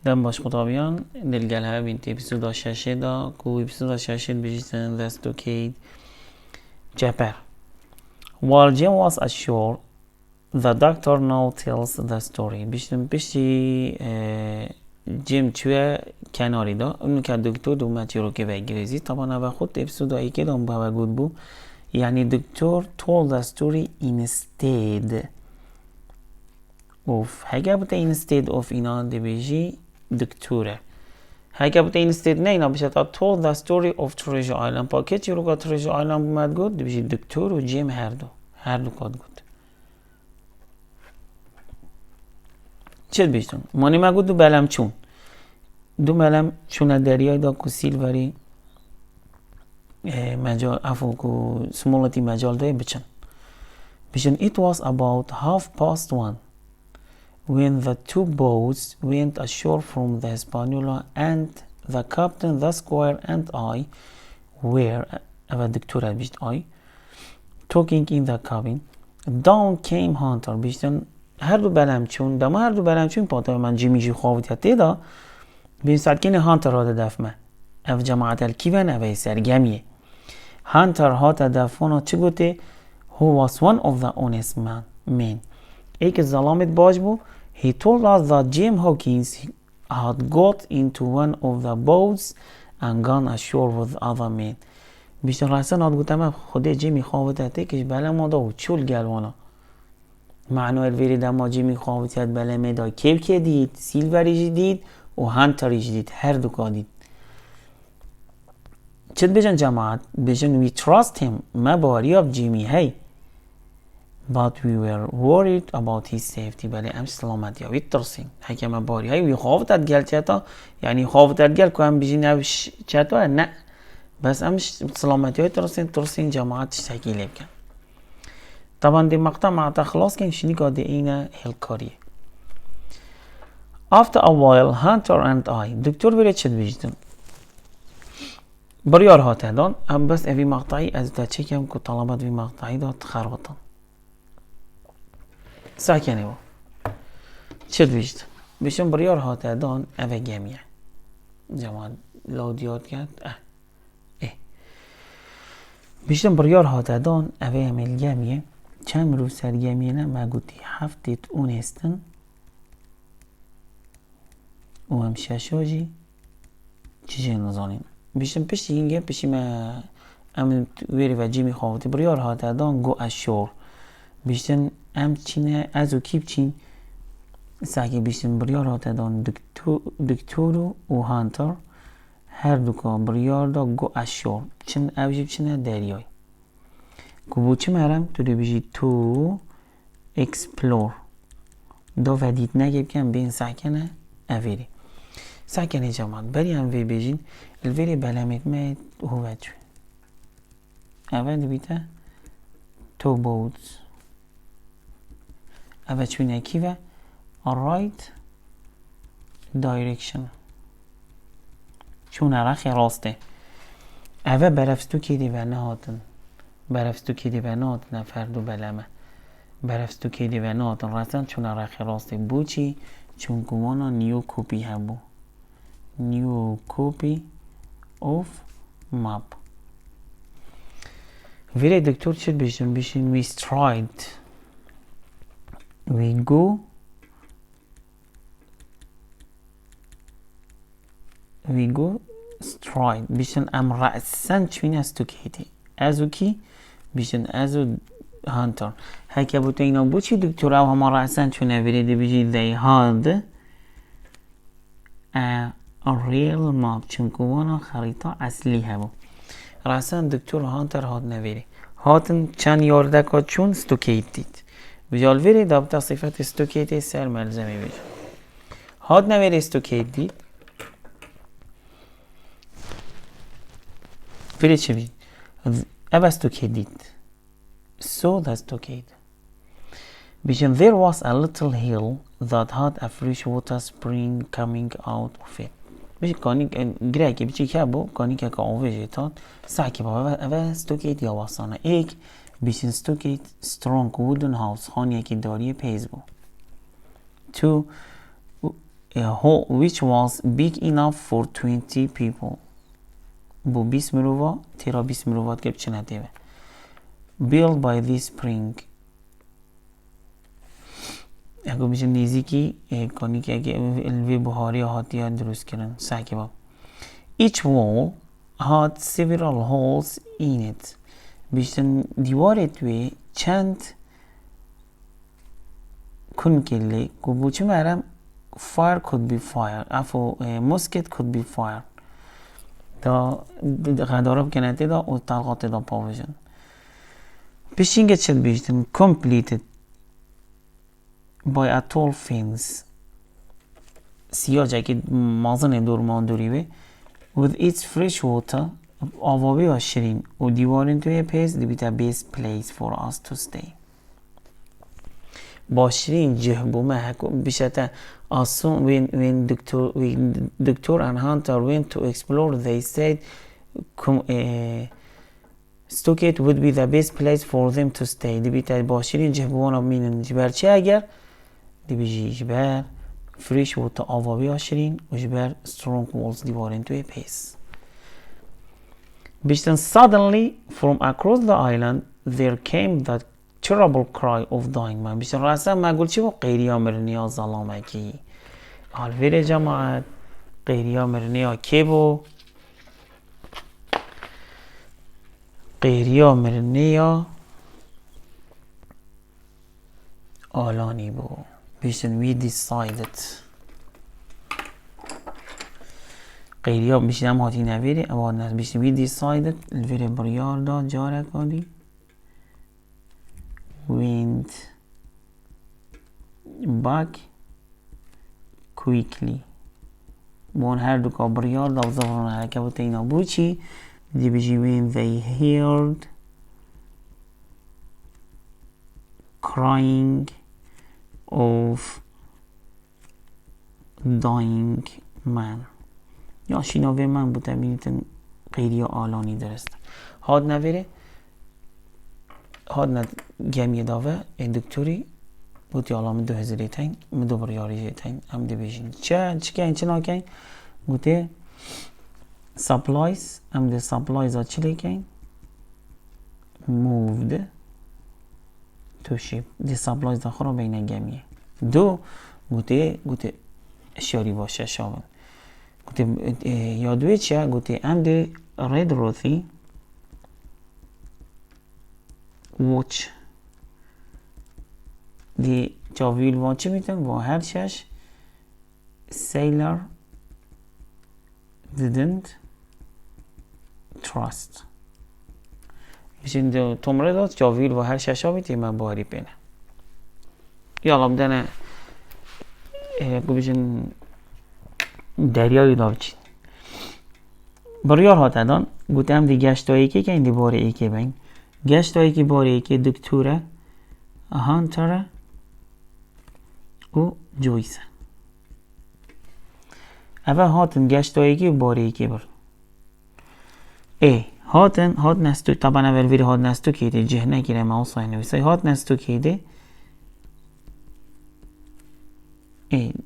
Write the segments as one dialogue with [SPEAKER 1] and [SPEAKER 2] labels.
[SPEAKER 1] دم باش قطابیان دلگل ها بینتی episode 6 دا کو episode 6 بیشتن the stockade chapter. While Jim was ashore, the doctor now tells the story. بیشتن بیشتی جیم توی کناری دا اونو که دکتر دومتی رو که بگیریزی طبعا و خود episode هایی که دام با گود بو یعنی دکتر told the story instead of هگه بوده instead of اینا دی بیجی دکتوره هگه بوده instead نه اینا بیشه تا told the story of Treasure Island پاکتی رو که Treasure Island بومد گود دی بیجی دکتر و جیم هر دو کاد گود چه بیشتون مانی ما گود دو بلم چون دریای دا کو سیلوری مجال افو کو سمولتی مجال دای بچن it was about 1:30 when the two boats went ashore from the Hispaniola and the captain, the squire and I were talking in the cabin. Down came Hunter هر دو بلمچون پاتای من جیمیجی خواهد دا بین سرکین هانتر ها دفمه اف جماعت الکیون اوه سرگمیه هانتر ها دفونا چه گوته who was one of the honest men ایک ظلامت باش بو he told us that Jim Hawkins had got into one of the boats and gone ashore with other men بیشتر راسن هاد گوتم خوده جیمی خواهد کش بله ما دا و چول گلوانا معنی الویری دا ما جیمی خواهد بله مدا کیب که دید سیلوریش دید و هانتریش دید هر دو که دید چت بجن جماعت بجن we trust him ما باری اب جیمی هی but we were worried about his safety بله ام سلامتی ها ویترسین هکی ما باری هی وی خواهد گل چتا یعنی خواهد گل که هم بجی نوش چتا نه بس ام سلامتی های ترسین جماعت شکیله بکن طبعا دی مقطع خلاص کن شنی که دی این هێلکاریه After a while, Hunter and I دکتر بره چد بیجدن بریار هاته دان ام بس اوی مقطعی از دا چکم که طلبات وی مقطعی دا تخربطن ساکنه با چد بیجدن بشن بریار هاته دان اوی گمیه جماعت لودیات کرد بشن بریار هاته دان اوی امیل گمیه چند رو سر گمیه نه مگوتی هفتیت اون استن و هم شاشاجی چیزی نزانین بیشتر پشتی اینگه پشتی ما ام ویری و جیمی خواهد بریار هاته دان گو اشور بیشتر ام چینه از و کیب چین ساکی بیشتر بریار هاته دان دکتورو و هانتر هر دوکا بریار دا گو اشور چین اوجیب چینه دریای گو چی مرم تو دی بیشی تو اکسپلور دو ودید نگیب کن بین ساکنه اویری ساکنه جماعت بری هم وی بیجین الویری بلمت مید هو چوی اول بیتا تو بودز اول چوی نکیوه right direction چون عرخی راسته اول برفستو کیدی و نهاتن فردو بلمه برفستو کیدی و نهاتن رسن چون عرخی راسته بوچی چون گوانا نیو کپی هم بو new copy of map ویره دکتر چه بیشتن we stride we go stride بیشتن ام رأسن چوین استوکیتی ازو کی بیشتن ازو هانتر هکه بوده اینا بو چی دکتر او همه رأسن چونه ویره دی بیشی they had a real map چونکه وانا خریطه اصلی هبو راسن دکتر هانتر هاد نویری هاتن چند یارده که چون استوکیت دید بجال ویری دابتا صفت استوکیت سر ملزمی بیجا هاد نویری استوکیت دید ویری چه بید او استوکیت دید so the stockade بیشن there was a little hill that had a fresh water spring coming out of it بیش کانی گریه بیچی که بو کانی که آویجی تاد سعی با و استوکیت یا واسانه ایک بیشن استوکیت strong wooden house خانیه که داری پیز بو تو hall which was big enough for 20 people. بو 20 مروفا تیرا 20 مروفات که بچه نتیبه. Built by this spring. اگه میشه نیزیکی کنی که اگه الوی بخاری هاتی ها درست کردن سعی با. Each wall had several holes in it. بیشتر دیوار توی چند کنکلی که بوچه مرم fire could be fired. افو musket could be fired. دا غدارب کننده دا و طلقات دا پاوشن. پیشینگه چند بیشتر completed by a tall fence. سیاه جایی مازن دور ماندوری به with its fresh water آوابی و شیرین و دیوارین توی پیس دیبیتا best place for us to stay. با شیرین جهبو محکو بیشتر آسون when Doctor and Hunter went to explore they said stockade would be the best place for them to stay. دیبیتا با شیرین جهبوانا مینن جبر چه اگر دیبیجی جبر fresh water آوابی و شیرین و جبر strong walls دیوارین توی پیس. بیشتر suddenly from across the island there came that terrible cry of dying man. بیشتر راستا ما قول چی با قیریا مرنیا ظلامه کی الویر جماعت قیریا مرنیا کی بو قیریا مرنیا آلانی بو. بیشتر we decided قیریا بیشتر هم هاتی نویره اما نه بیشتر we decided الویر بریار دا جاره کادی went back quickly. بون هر دو کابریار دا وزفران حرکه و تینا بوچی دی بجی when they heard crying of dying man. یا شیناوه من بوده بینیتن قیریا آلانی درست هاد نویره هاد ند گمیه داوه این دکتوری بودی علامه 2000 تین مدو بریاری تین هم دی بیشین چه کن چه ناکن بوده سپلایز هم دی سپلایز ها چلی کن moved to ship دی سپلایز دا خورا بین گمیه دو بوده اشیاری باشه شاون بوده یادوی چه بوده هم دی رید روثی watch دی جاویل واچه میتن و هر شش sailor didn't trust. بیشین تومره داد جاویل و هر شش ها بیتی من باری پینه یا لامدنه بیشین دریایی داوچین بریار ها تدان گوتم دی گشتایی که این دی باره ای که بین گشتایی که باره که دکتوره هانتره و جویسه اول هاتن گشتایی که باره که بر هاتن هات نستو طبعا اول ویری هات نستو که ده جه نگیره موصای نویسه هات نستو که ده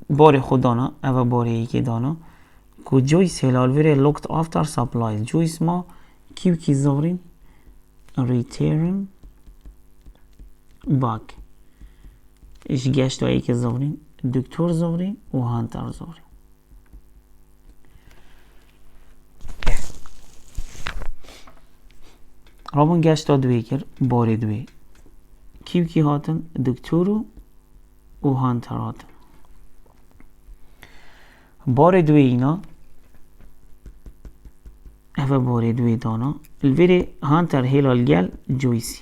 [SPEAKER 1] باره خودانا اول باره که دانا که جویس هلال ویری looked after supplies جویس ما کیو کی زورین return back ایش گشتایی که زورین دکتر زورین و هانتر زورین رابون گشتا دوی کر بار دوی کیو کی هاتن دکتر و هانتر هاتن بار دوی اینا اول بار دوی دانا الویری هانتر هیلال گل جویسی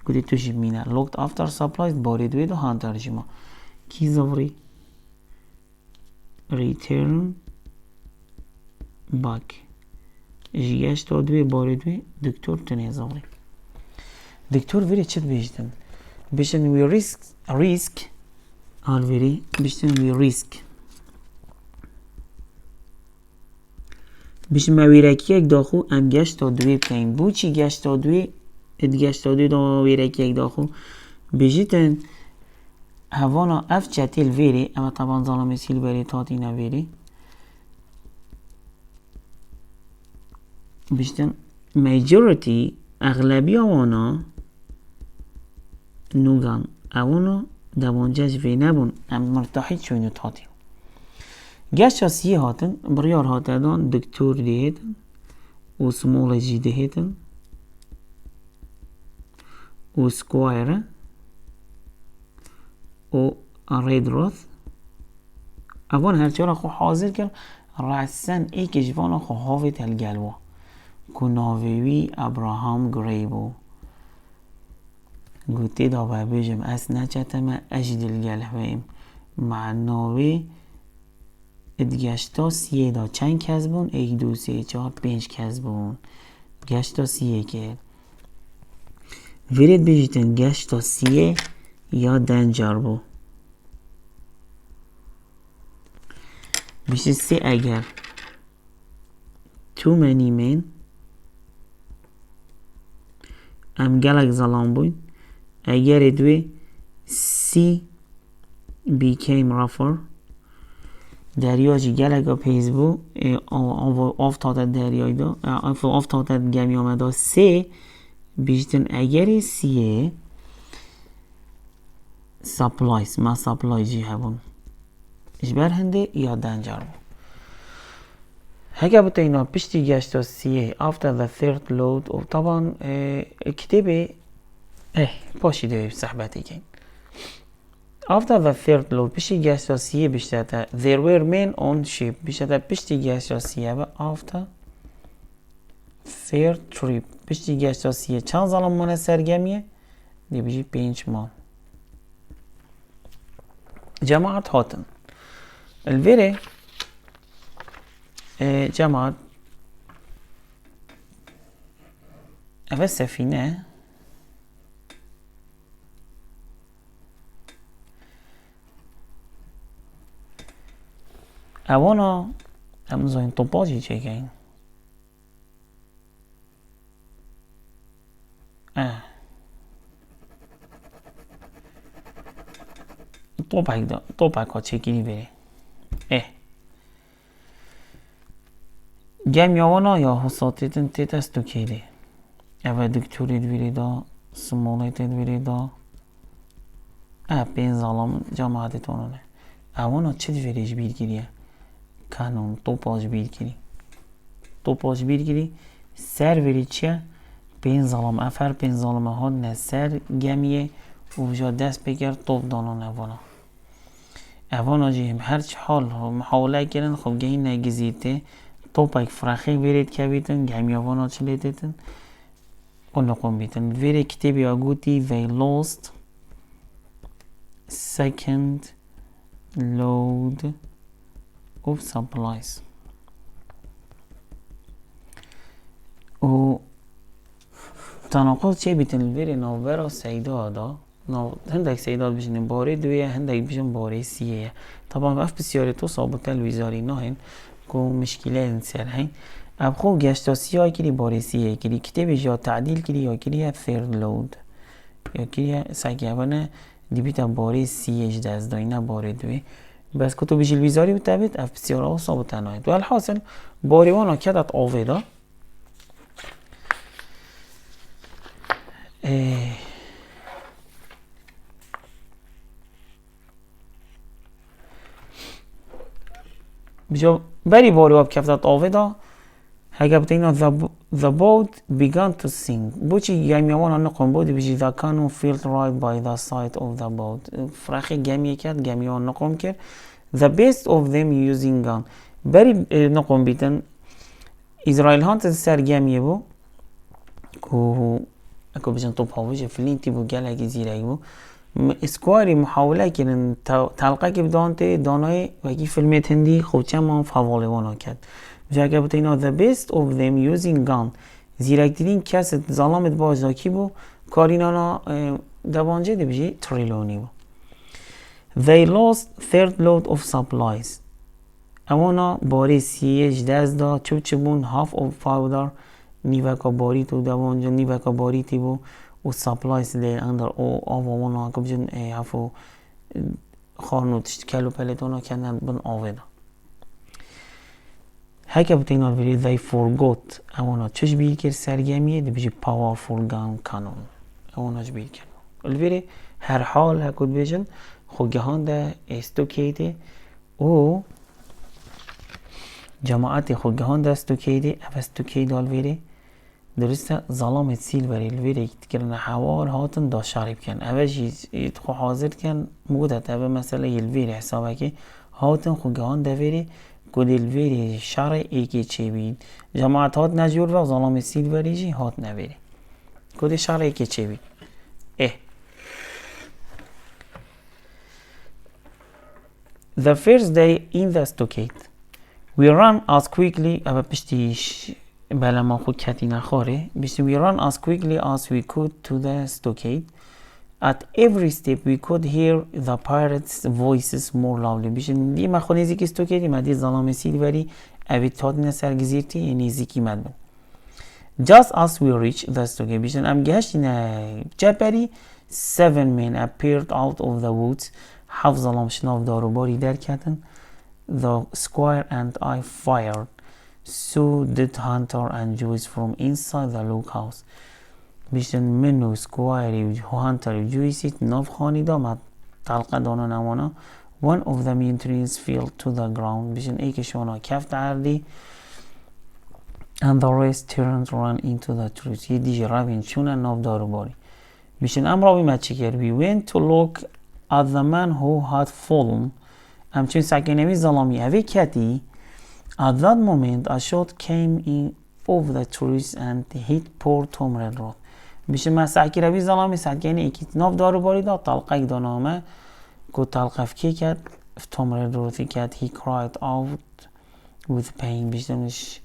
[SPEAKER 1] گویی توشی مینه looked after supplies بار دوی دو هانتر جیما کی زوری return back جیگش تا دوی بار دوی دکتر تنه زوری دکتر ویری چت بیشتن بیشتن وی risk آل ویری بیشتن وی risk بیشتن مویرکی یک داخو ام گشت تا دوی بکنیم بو چی گشت تا دوی ادگشت تا دوی دا مویرکی یک داخو بیشتن هوانا اف جتيل فيري اما طبعا ظلم سيل بري تاتينا فيري بيشتن majority اغلبية وانا نوغان اوانا دوانجاج في نبون ام مرتاحيت شوينو تاتين گشت سیه هاتن بریار هاتن دکتور دیهتن و سمولوژی دیهتن و سکوایر و ریدروث اوان هرچی خو حاضر کرد رأسن ای کشوان خو حافظ الگلوا کناویوی ابراهام گریبو گوتی دا بجم اس نچتم اجد الگلویم معناوی گشتا سیه دا چند کس بون؟ 1 2 3 4 5 کس بون گشتا سیه کرد ویرید بیجیتن گشتا سیه یا دنجار بو بیشت سی اگر too many men ام گلک ظلام بوین اگر دوی سی became rougher دریاجی گلگا پیز بو آفتاد دریای دا آفتاد گمی آمده سه بیشتن اگری سیه سپلایس ما سپلای جی هبون اجبر هنده یا دنجار بو هکه بوده اینا پشتی گشتا سیه after the third load و طبعا کتبه پاشیده صحبتی کن After the third load, پشتی گشتا سیه بیشتر there were men on ship بیشتر پشتی گشتا سیه و after third trip پشتی گشتا سیه چند زمان سرگمیه؟ دی بیشی 5 ماه جماعت هاتن الویره جماعت اوه سفینه اوانا امزاین طباجی چکین طبق ها چکینی بره گم یاوانا یا حساتیتن تیت استو کیده اوه دکتوری دویری دا سمولیت دویری دا بین ظالم جماعت تونونه اوانا چه دویریش بیرگیریه kanun topaj bilgiri. Topaj bilgiri ser veriçe ben zalim afer ben zalime had ne ser gemiye وجا دست بگر توب دانان اوانا اوانا جیم هرچ حال محاوله کردن خب گهی نگزیده توپک فرخی برید که بیتن گمی اوانا چلی دیتن اونو قوم بیتن ویره کتابی آگوتی they lost second load of supplies و تناقض چه بیتن الویره نوورا سیدا دا هندك سيدات بيجن باري دوية هندك بيجن باري سيئة طبعا بقف بسياري تو صابت الوزاري ناهن كو مشكلة انسر هين ابخو گشتا سيئة كري باري سيئة كري كتابي جا تعديل كري يا كري third load يا كري ساكيابانا دي بيتا باري سيئة جداز داينا باري دوية بس كتو بيجي الوزاري بتابت اف بسيارة صابت ناهن والحاصل باري وانا كدت آوه بجا بری باری واب کفتت آوه دا هگه بتاینا the boat began to sink بوچی گمیوانا نقم بودی بجی the canoe filled right by the side of the boat فرخی گمیه کرد گمیوان نقم کرد the best of them using gun بری نقم بیتن اسرائیل هانت سر گمیه بو که اکو بجن طب هاوشه فلینتی بو گل اگه زیره بو اسکواری محاوله کردن تلقه که بدانته دانای وکی فیلمت هندی خوچه ما فواله وانا کرد جا که بتاینا the best of them using gun زیرکترین کس ظلامت بازداکی بو کارینانا دوانجه دی بجی تریلونی بو they lost third load of supplies اوانا باری سیج دست دا چوچه بون half of powder نیوکا باری تو دوانجه نیوکا باری تی بو و سپلایس لی اندر او آوانا کبجن هفو خارنوتش کلو پلتونا کندن بن آویدا هکه بودین آلویری they forgot اونا چش بیر کرد سرگمیه دی بجی powerful gun cannon اونا چش بیر کرد الویری هر حال هکود بیشن خوگهان ده استوکیده او جماعت خوگهان ده استوکیده او استوکیده الویری درسته ظلامت سیل بری الویری تکرن حوار هاتن دا شریب کن او جیز خو حاضر کن مودت او مثلا الویری حسابه که هاتن خوگهان ده ویری کد الویری شرع ایکی چه بید جماعت هات نجور و ظلامت سیل بری جی هات نویری کد شرع ایکی چه بید The first day in the stockade we run as quickly أبا بشتيش بلا ما خود كاتي نخاره بشتي we run as quickly as we could to the stockade at every step we could hear the pirates voices more loudly بشتي دي ما خود نزيكي stockade ما دي ظلام سيد بري أبي تادنا سرگزيرتي نزيكي مدبو just as we reached the stockade بشتي ام گهشتنا جبري 7 men appeared out of the woods هفت ظلام شناف داروباری در کردن The squire and I fired So did Hunter and Joyce from inside the log house بیشتن منو سکوایری و هانتر و جویسیت ناف خانی دامد طلقه دانا نمانا One of the mutinies fell to the ground بیشتن ایکشوانا کفت عردی And the rest turned run into the trees یه دیجی روین چونه ناف داروباری بیشتن امراوی ما چی کرد We went to look at the man who had fallen همچون سکنوی ظلامی اوی کتی At that moment a shot came in over the trees and hit poor Tom Redroth بیشه ما سکنوی ظلامی سکنی ایکیت ناف دارو باری داد طلقه دانامه گو طلقه فکی کرد Tom Redroth کرد He cried out with pain بیشتنش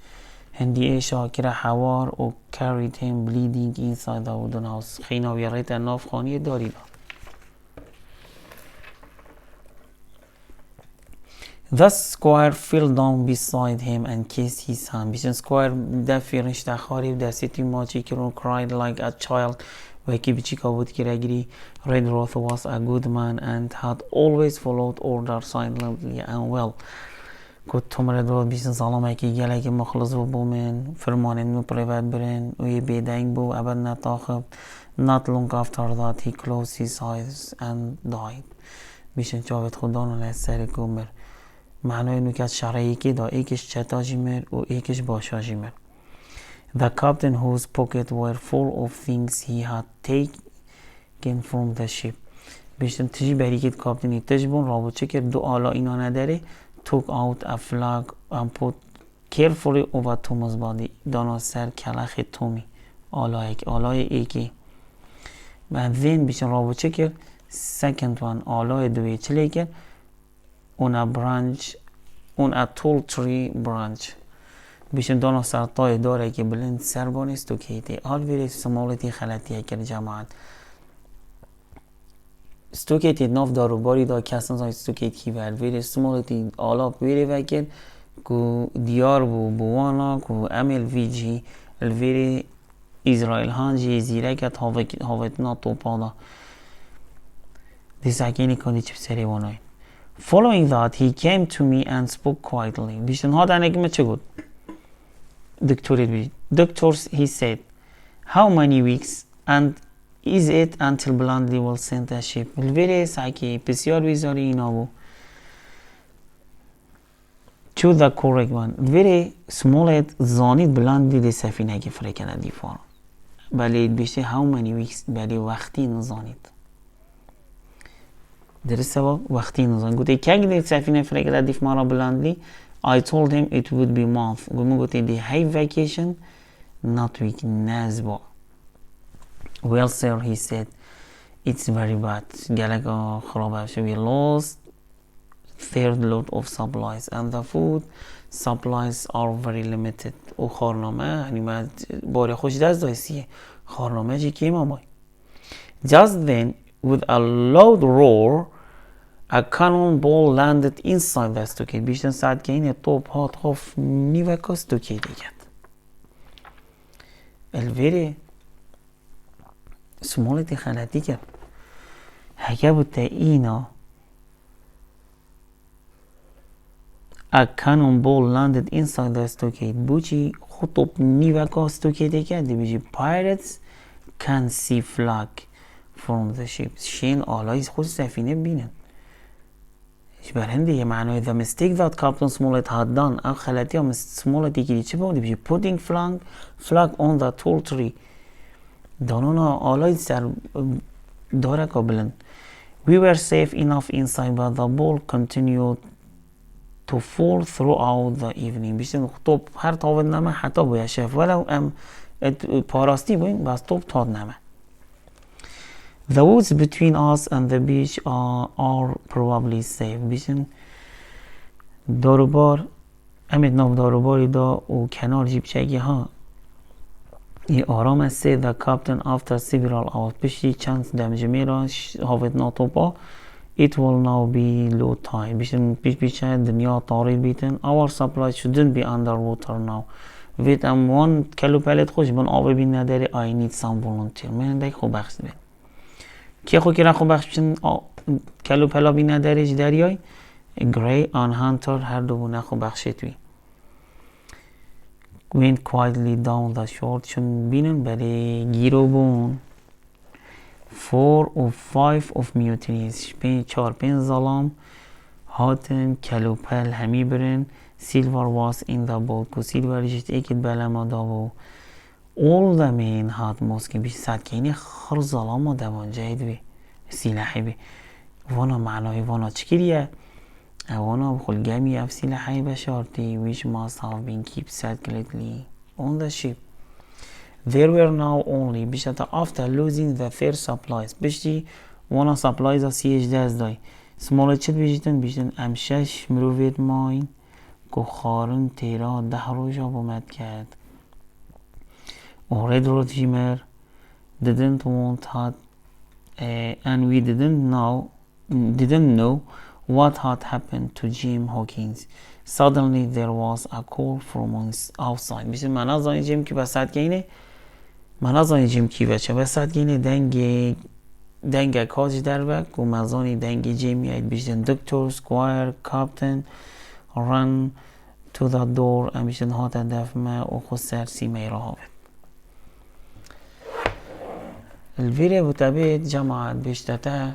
[SPEAKER 1] هندی شاکر حوار و carried him bleeding inside the wooden house خیناوی ریت ناف خانی داری داد The squire fell down beside him and kissed his hand. بیشتن squire دفیرش دخاری و دستی ماچی که رو cried like a child و یکی بیچی که بود که رگری Redroth was a good man and had always followed orders silently and well. گفت توم Redroth بیشتن سلام که گله که مخلص بومن فرمانه نو پریوت برن و یه بیدنگ بو ابد نتاخب Not long after that he closed his eyes and died. بیشتن چاوت خودانو لسر کمر معنی اینو که از شرعی که دا ایکش چتاجی مر و ایکش باشاجی مر The captain whose pockets were full of things he had taken from the ship بیشتن تجی بری که کاپتنی تجبون رابط چه کرد دو آلا اینا نداره took out a flag and put carefully over Thomas body دانا سر کلخ تومی آلای ایکی و then بیشتن رابط چه کرد second one آلای دوی چلی کرد on a tall tree branch بیشتر دانا سرطای داره که بلند سربان استوکیتی حال ویره سمالتی خلطیه کرد جماعت استوکیتی ناف دارو باری دا کسان زای استوکیتی ورد ویره سمالتی آلاپ ویره وکر که دیار بوانا که امل ویجی الویره اسرائیل هانجی زیره کت هاوتنا توپادا دی ساکینی کندی چپ سری وانای Following that, he came to me and spoke quietly. بیشتن ها دنگمه چه گود؟ دکتوریت بید. Doctors, he said, how many weeks and is it until Bluntly will send a ship? الویره ساکی بسیار ویزاری اینا بو. Choose the correct one. الویره سمولت زانید Bluntly دی سفینه که فرکنه دیفار. بله بیشتر how many weeks بله وقتی نزانید. درسته با وقتی نزان گوته که اگه سفینه فرقه دیف مارا بلندلی I told him it would be month گوته دی هی vacation not week نزبا well sir he said it's very bad گلک خرابه شو we lost third load of supplies and the food supplies are very limited و خارنامه یعنی من باره خوش دست دایسیه خارنامه چی که مامای just then with a loud roar a cannonball landed inside the stockade بیشتر ساعت که این توپ هات خوف نیوکا stockade کرد الویره سمالتی خلطی کرد هکه بود تا اینا a cannonball landed inside the stockade. بوچی خطب نیوکا stockade کرد بيجي pirates can see flag from the ships. شين آلای خود سفینه بینن. ايش برهنده یه معنی the mistake that Captain Smollett had done. او خلطی هم Smollett یکی چه بود بيجي putting flag on the tall tree. دانونا آلای سر داره قبلن. We were safe enough inside but the ball continued to fall throughout the evening. بیشتر خطب هر طاوت نمه حتی باید شف ولو ام پاراستی بوین بس طب تاد نمه. The woods between us and the beach are probably safe. بیشتر داروبار امید نام داروباری دا و کنار جیب چگی ها ای آرام است. The captain after several hours پیشی چند دمجمه را حافظ ناطوبا it will now be low tide. بیشتر پیش دنیا طارید بیتن. Our supply shouldn't be underwater now. وید ام وان کلو پلت خوش بان آب بین نداری. I need some volunteer. من دیگه خوب بخش بین کی خو کرا خوب بخش بشن کلو پلا بین نداری دریای گری آن هانتر هر دو بونه خوب بخشید وی went quietly down the shore. چون بینن برای گیرو بون 4 or 5 of mutinies. 4-5 ظلام هاتن کلوپل همی برن. Silver was in the boat. کو سیلور جیت ایکید بلما داو. All the men had Moscow. بیش ساد که اینه خر ظلام و دوان جاید بی سلاحی بی وانا معنای وانا چکریه وانا بخل گمی اف سلاحی بشارتی which must have been kept secretly on the ship. There were now only بیشتر after losing the third supplies بیشتی وانا supplies ها سیج دست دای سمالت چید بیشتن امشش مروفید ماین که خارن تیرا 10 روژا بومد کرد. Red Road Jimmer didn't want had and we didn't know what had happened to Jim Hawkins. Suddenly there was a call from outside. بیشتر من از آن جیم کی بسات گینه من از آن جیم کی بچه بسات گینه دنگ کاج در وقت و مزانی دنگ جیم یاد بیشتر دکتر سکوایر کاپتن run to the door ام بیشتر هات دفمه و خود سرسی میرا الفيديو بتابعت جماعة بيشتتا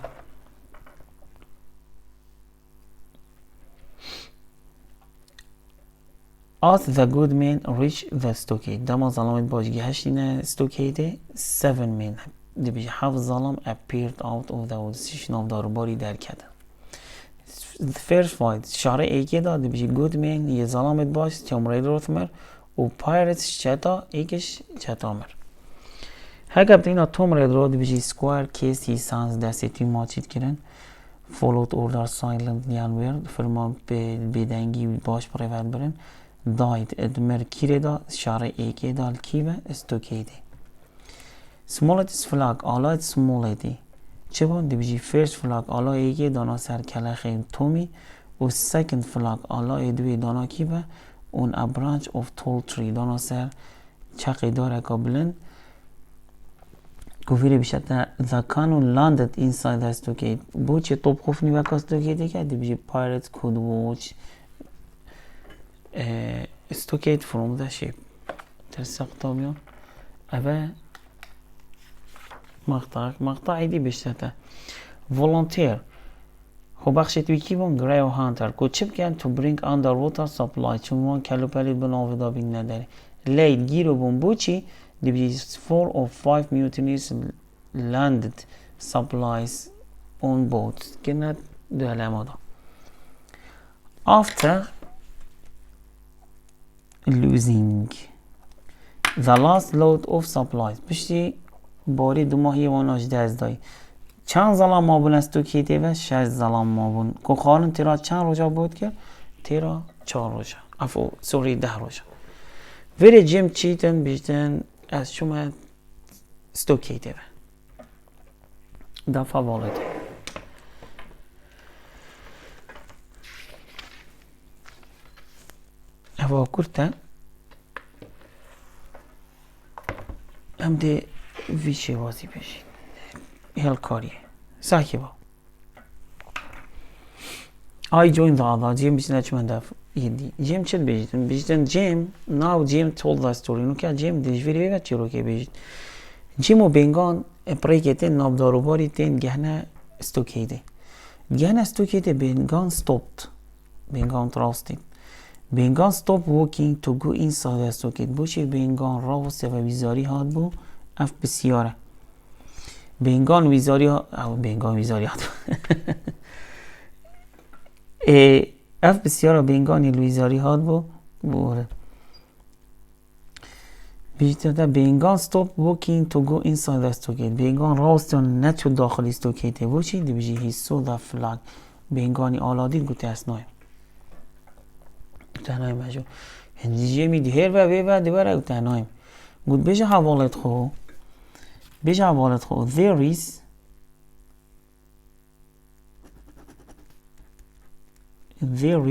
[SPEAKER 1] As the good men reached the stockade. دما ظلامت باش گهشتین stockade 7 men دی بیش 7 ظلام appeared out of the woods. شناف داروباری در کدن. First fight شاره ایکی دا دی بیش good men یه ظلامت باش تیم رید روثمر و pirates چتا ایکش چتا مر. هاگب دینا توم رید رو دی بیش square case he sons دستی توی ماچید کرن. Followed order silently and weird. فرمان بدنگی باش پریفت برن. died ادمر کیره دا شاره ایکی دا الکیبه استوکیده. Smollett's flag آلایت سمولتی چه بان دی بیجی first flag آلای ایکی دانا سر کلخه تومی و second flag آلای دوی دانا کیبه اون a branch of tall tree دانا سر چقی داره کابلن گویره بیشتر the cannon landed inside the stockade. بو چه توب خوفنی وکا stockade که دی بیجی pirates could watch stockade from the ship. ترسق تابیان اوه مقطعی دی بیشتر volunteer خو بخشت ویکی بون گری و هانتر کو چپ کن to bring underwater supply چون وان کلو پلید بناوه دابین نداره لید گیرو بون بو چی دی بیجی 4 or 5 mutinies landed supplies on boats کنه دو علمه دا after losing the last load of supplies بشتی باری دو ماهی واناش دست دای چند ظلام مابون است تو کیده و 6 ظلام مابون که خارن تیرا چند روژا بود که تیرا 4 روژا افو سوری 10 روژا ویری جیم چیتن بیشتن از شما ستو کیده و دفعه والده افو کرده هم ده وی شێوازی بێژین هێلکاریە ساکی بە I joined the other. جیم بیشتر چون دف یدی. جیم چه بیشتن؟ بیشتن جیم. Now جیم told the story. نو که جیم دیجوری و چی رو که بیشت. جیم و بینگان پریکتن نابداروباری تن گهنه stockade. گهنه stockade بینگان stopped. بینگان تراستید. بینگان stopped walking to go inside the stockade. بوچه بینگان راست و ویزاری هاد بو اف بسیاره. بینگان ویزاری ها او بینگان ویزاری هاد اف بسیاره بینگانی ویزاری هاد بو بوره بیشتر بینگان stop walking to go inside the stockade. بینگان راست نچو داخل stockade بوچی دی بجی he saw the flag. بینگانی آلادید گوته اسنایم تنایم بجو هنجیه می دیهر و بیوه دیوره تنایم گوت بجه حوالت خو بجه حوالت خو there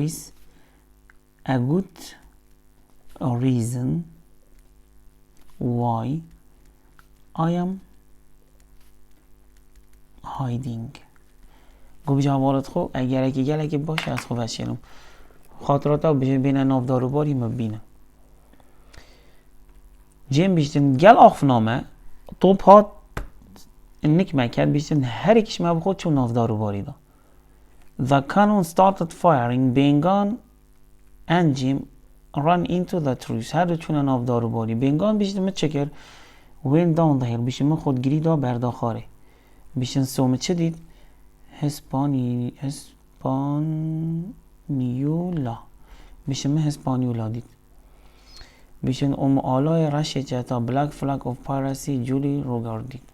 [SPEAKER 1] is a good reason why I am hiding. گو بجه حوالت خو اگر اگه گل اگه باشه از خو بشیرم خاطرات ها بجه بین نافدارو باری مبینه جیم بیشتن گل آخفنامه توپ ها انک مکد بیشتن هر اکش ما بخود چون نافدارو باری دا The cannon started firing. بینگان and Jim run into the trees. هر دو چون نافدارو باری بینگان بیشتن مت چکر went down the hill. بیشتن من خودگیری دا برداخاره بیشتن سومه چه دید هسپانیولا بیشتن من هسپانیولا دید بیشتن آلای رشه جتا بلک فلک of piracy جولی روگار دید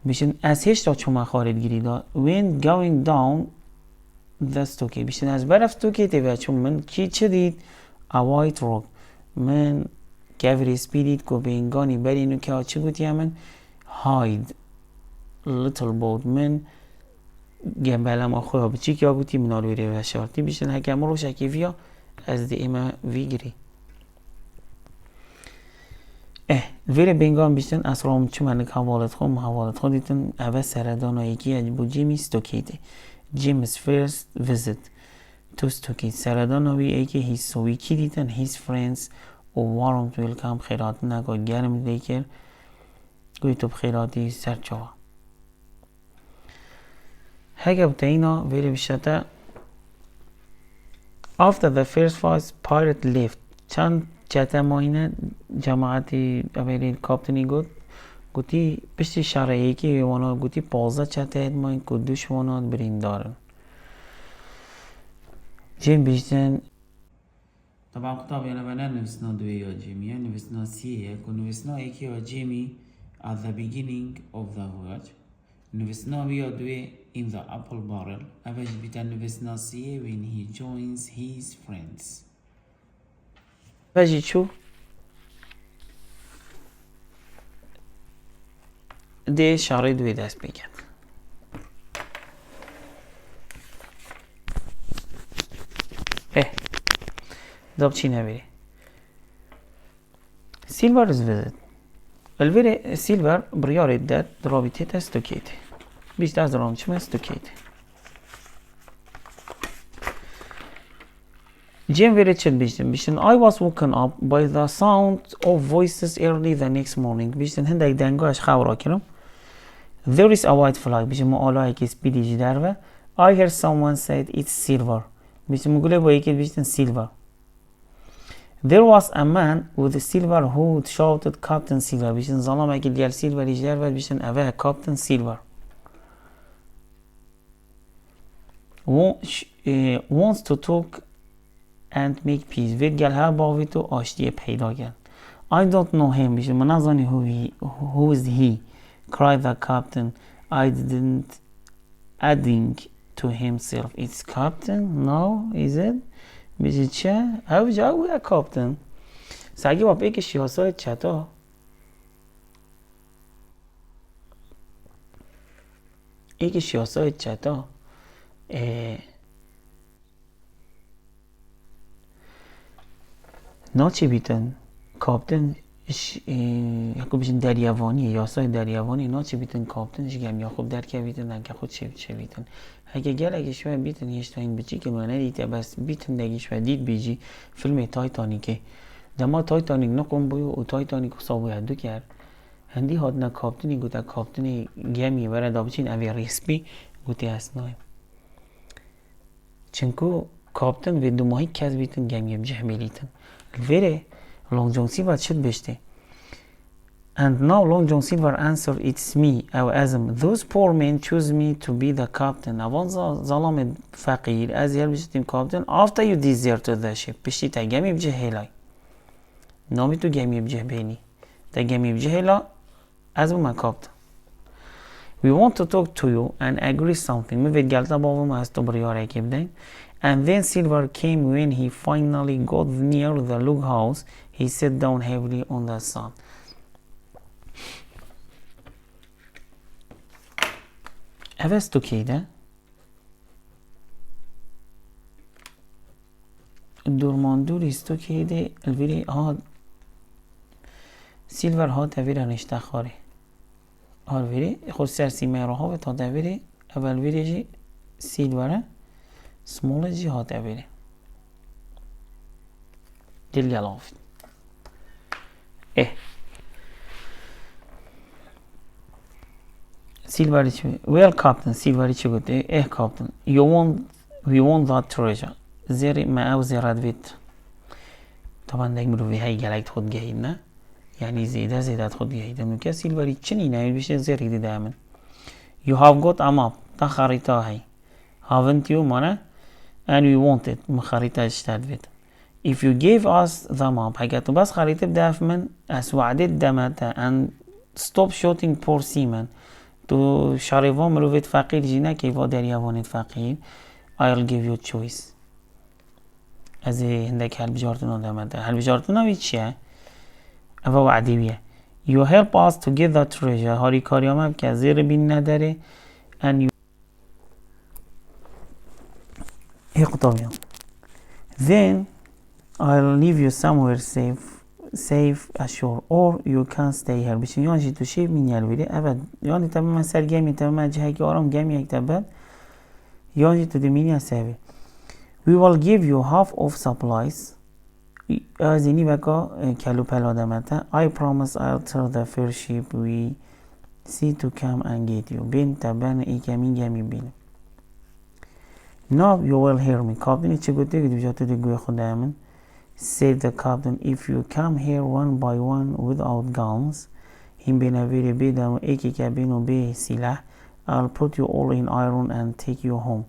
[SPEAKER 1] بیشتن از هشت تا چون خارد گیری دا when going down the stockade بیشتن از برف stockade تیوه چون من کی چه دید a white rock من گوری سپیدید که بینگانی برینو که چه گوتی همین hide little boat من گمبلم آخواه بچی که گوتی منالو بیره و شارتی بیشتن هکم رو شکیفیا از دیمه ویگری ویره بینگان بیشتن اسرام چه منک حوالت خود دیتن اوه سردان ها یکی اجبو جیمی stockade. Jim's first visit to stockade. سردان ها بی ایکی هیسوی کی دیتن his friends و warm welcome خیرات نگاه گرم دیکر گوی تو بخیراتی سرچاوا هگه بتا اینا ویره بیشتر after the first fight pirate left چند چته ماینه جماعتی اولی کاپتنی گوتی پشتی شرعه یکی ویوانا گوتی 15 چته اید ماین که دوش وانات برین دارن جیم بیشتن طبعا قطاب یعنی بنا نویسنا دوی یا جیمی یا نویسنا سیه که نویسنا یکی یا جیمی at the beginning of the voyage نویسنا بیا دوی in the apple barrel اوش بیتن نویسنا سیه when he joins his friends بجی چو ده شاره دوی دست بگن داب چی نبیره سیلور از ویزت الویره سیلور بریاره داد رابطه تا stockade بیشتر از رامچمه stockade Jim very chill بیشتن I was woken up by the sound of voices early the next morning بیشتن هندک دنگاش خورا کرم There is a white flag بیشتن مو که سپیدی جدر و I heard someone said it's silver بیشتن مگوله با یکی بیشتن silver There was a man with a silver hood shouted Captain Silver بیشتن ظلام اکی دیال silver جدر و بیشتن اوه Captain Silver wants to talk and make peace ویدگل ها باوی تو آشتی پیدا کرد I don't know him بیشتر من نزانی who is he cried the captain I didn't adding to himself it's captain no is it بیشتر چه how جاوی captain ساگی باب ایک شیاسای چطا ایک شیاسای چطا ناچی بیتن کاپتن اش یکو بیشن دریاوانی یاسای دریاوانی اینا چه بیتن کاپتنش گم یا خوب درک بیتن نگه خود چه بیتن اگه گل اگه شوی بیتن یه شتاین بچی که من ندیده بس بیتن دگی شوی دید بیجی فیلم تایتانیکه دما تایتانیک نقوم بیو و تایتانیک صابو هدو کرد هندی هاد نه کاپتنی گوته کاپتنی گمی برای دابچین اوی ریسپی گوته اسنایم چنکو کاپتن و دو ماهی کس بیتن گمی بجه بیلیتن الویره Long John Silver شد بشته and now Long John Silver answered it's me او ازم those poor men choose me to be the captain اوان ظلام فقیر از یل بشتیم کاپتن after you deserted the ship بشتی تا گمی بجه هیلای نامی تو گمی بجه بینی تا گمی بجه هیلا ازم من کاپتن we want to talk to you and agree something میوید گلتا باوم از تو بریاره که بدین and then Silver came when he finally got near the log house. He sat down heavily on the sand. اوه استوکیده دورماندور استوکیده الویری ها سیلور ها دویره نشته خاره الویری خود سرسی میره ها و تا دویره اول ویری جی سیلوره سمول جی ها دویره دل گلافت Silver well captain Silver چگوت captain we want that treasure زیر ما او زیرد وید طبعا دیگه مروی های گلکت خود گهید نه یعنی زیده خود گهید اما که سیلور چنی نمید بشه زیری دیده همین you have got a map تا خریطه های haven't you مانه and we want it مخریطه اشتاد وید if you gave us the map اگه تو بس خریطه بدف من از وعده دمته and stop shooting poor seamen تو شاریوان مروفت فقیر جینه که با دریاوانت فقیر I'll give you choice از هندک حل بجارتون آدمده حل بجارتون آوید چیه؟ اوه وعدی بیه You help us to get the treasure هاری کاری هم که زیر بین نداره and you قطابیان then I'll leave you somewhere safe ashore or you can stay here بشین یعنی تو شیب من یلویده اول یعنی تبا من سر گمی تبا من جهه که آرام گمی یک تبا یعنی تو دمینی هستوی we will give you half of supplies از اینی بکا کلو پلادمتا I promise I'll tell the first ship we see to come and get you بین تبا ای کمی گمی بین now you will hear me کابدنی چه گوته که بجاتو دی گوی خود همین said the captain if you come here one by one without guns him benaviri bedam eki kabino be silah I'll put you all in iron and take you home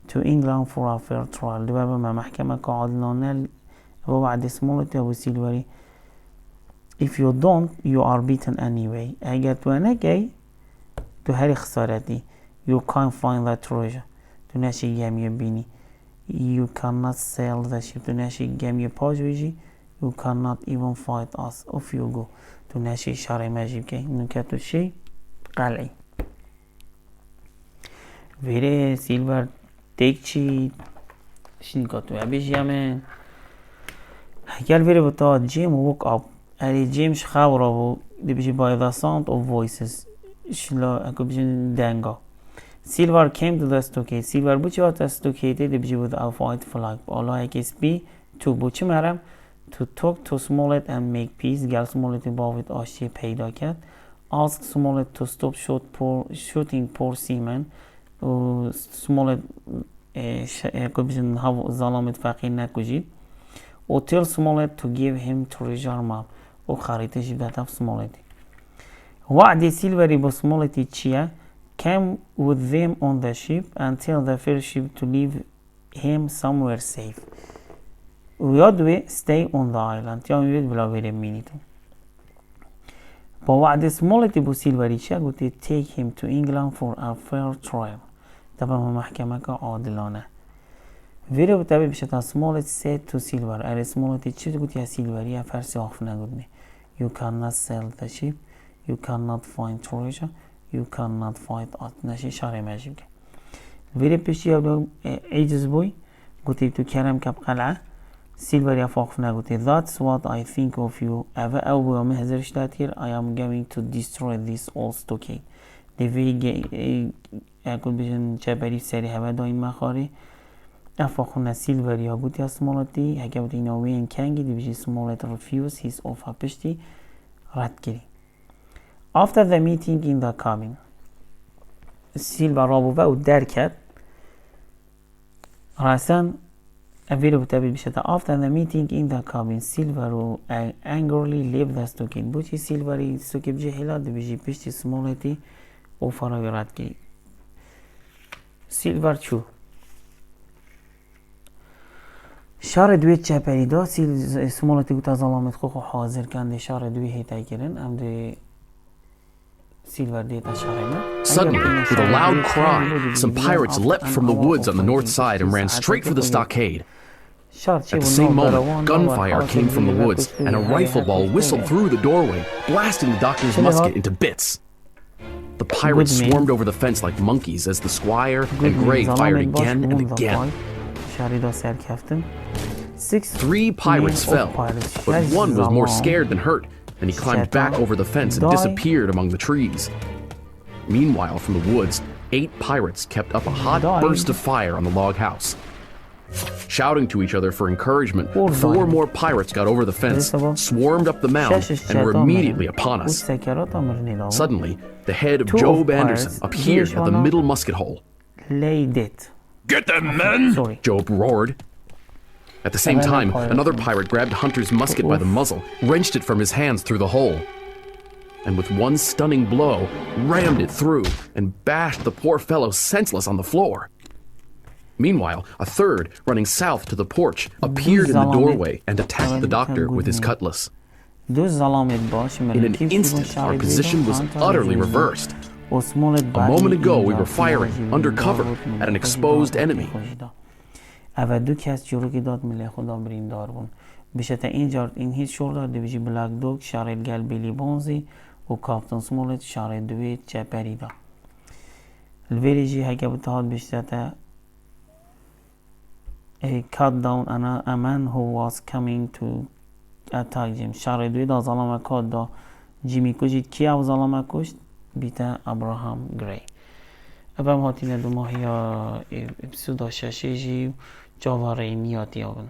[SPEAKER 1] to England for a fair trial دبابا ما محكمة كعادلانة ووعد اسمولتي أبو سيلوري if you don't you are beaten anyway اجت وانا جاي تهري خسارتي you can't find the treasure تناشي جامي بيني You cannot sail the ship تو نشی گمی پاش ویجی You cannot even fight us off you go تو نشی شارع مجیب که نکتو شی قلعی ویره سیلور دیک چی شنکاتو عبیش یمن هکل ویره بتا جیم woke up اری جیمش خورا و دی بیشی by the sound of voices شلا اکو بیشن دنگا Silver came to the stockade. Silver بچه وقت stockade دی بچه بود a white flag. Allah اکیس بی تو بچه مرم to talk to Smollett and make peace. گل Smollett باید آشتی پیدا کرد. Ask Smollett to stop shooting poor seamen. و Smollett که بیشن ظلامت فقیر نکجید. و tell Smollett to give him treasure map. و خریطه شبدت اف Smollett. وعد سیلوری با Smollett چیه؟ Came with them on the ship and tell the first ship to leave him somewhere safe. ويادوي stay on the island. يعني يود بلا غير مينيتو. بوعد سمولتي بو سيلفري چه قلت take him to England for a fair trial. طبعا محكمة عادلانة. ویرو بتابع بشتا سمولت said to Silver. ار سمولتي چه قلت يا سيلفري يا فرسي آفنا قلني. You cannot sail the ship. You cannot find treasure. You cannot fight us نشی شارع مجیب که ویره پیشی او ایجز بوی گوتی تو کرم کب قلعه سیلوری افاق نگوتی that's what I think of you او بیامه هزرش داتیر I am going to destroy this old stockade دوی اکل بیشن چپری سری هوا داین مخاری افاقونه سیلوری ها گوتی اسمالتی هکه بوتی ناوی این کنگی دی بیشی سمالت refuse his offer پشتی رد گیری after the meeting in the cabin سیلور رابوه او در کرد راسن اویل بتابیل بشه تا after the meeting in the cabin سیلور رو angrily leave the stockade بوچی سیلوری stockade بجه هلا دی بیشی پشتی سمالتی offer رو رد گیری سیلور چو شار دوی چپری دا سمالتی گوتا ظلامت خوخو حاضر کنده شار دوی هیتای کرن ام دوی سیلور دیتا شارمه
[SPEAKER 2] Suddenly, with a loud cry, some pirates leapt from the woods on the north side and ran straight for the stockade. At the same moment, gunfire came from the woods, and a rifle ball whistled through the doorway, blasting the doctor's musket into bits. The pirates swarmed over the fence like monkeys as the squire and Gray fired again and again. 3 pirates fell, but one was more scared than hurt, and he climbed back over the fence and disappeared among the trees. Meanwhile, from the woods, 8 pirates kept up a hot burst of fire on the log house. Shouting to each other for encouragement, 4 more pirates got over the fence, swarmed up the mound, and were immediately upon us. Suddenly, the head of Job Anderson appeared at the middle musket hole.
[SPEAKER 3] Get them, men!
[SPEAKER 2] Job roared. At the same time, another pirate grabbed Hunter's musket by the muzzle, wrenched it from his hands through the hole, and with one stunning blow, rammed it through and bashed the poor fellow senseless on the floor. Meanwhile, a third, running south to the porch, appeared in the doorway and attacked the doctor with his cutlass. In an instant, our position was utterly reversed. A moment ago, we were firing undercover at an exposed enemy.
[SPEAKER 1] اول دو کس جلو که داد ملی خدا بریم دار بون بشته اینجا این هیچ شور داد دیویجی بلاک دوگ شارل گل بیلی بونزی و کاپتان سمولت شارل دوی چپری دا الویریجی هکه بتهاد بشته cut down a man who was coming to attack him شارل دوی دا ظلامه کاد دا جیمی کجید کی او ظلامه کشت بیتا ابراهام گری ابام هاتین دو ماهی اپسودا ششیجی جاواره میاتی آون